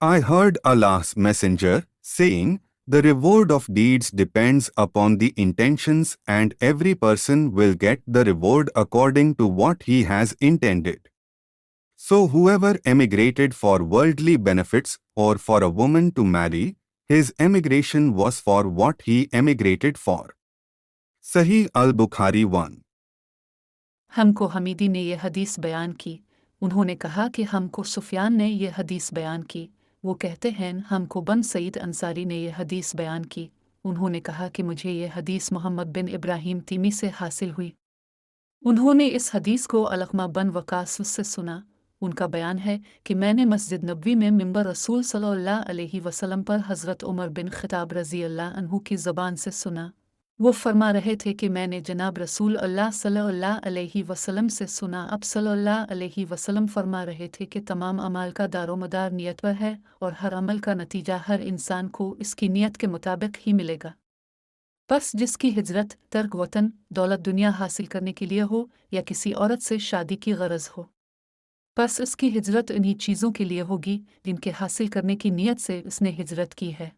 I heard Allah's Messenger saying, "The reward of deeds depends upon the intentions, and every person will get the reward according to what he has intended." So whoever emigrated for worldly benefits or for a woman to marry, his emigration was for what he emigrated for. Sahih al-Bukhari 1. हमको हमीदी ने यह हदीस बयान की। उन्होंने कहा कि हमको सुफियान ने यह हदीस बयान की। वो कहते हैं हमको बन सईद अंसारी ने यह हदीस बयान की। उन्होंने कहा कि मुझे यह हदीस मोहम्मद बिन इब्राहिम तीमी से हासिल हुई। उन्होंने इस हदीस को अलक़मा बन वकास से सुना। उनका बयान है कि मैंने मस्जिद नबवी में मिंबर रसूल सल्लल्लाहु अलैहि वसल्लम पर हज़रत उमर बिन खिताब रज़ी अल्लाह अन्हु की ज़बान से सुना। वो फरमा रहे थे कि मैंने जनाब रसूल अल्लाह सल्लल्लाहु अलैहि वसल्लम से सुना। अब सल्लल्लाहु अलैहि वसल्लम फरमा रहे थे कि तमाम अमाल का दारोमदार नियत पर है और हर अमल का नतीजा हर इंसान को इसकी नियत के मुताबिक ही मिलेगा। बस जिसकी हिजरत तर्क वतन दौलत दुनिया हासिल करने के लिए हो या किसी औरत से शादी की गरज हो, बस इसकी हिजरत इन्हीं चीज़ों के लिए होगी जिनके हासिल करने की नीयत से इसने हिजरत की है।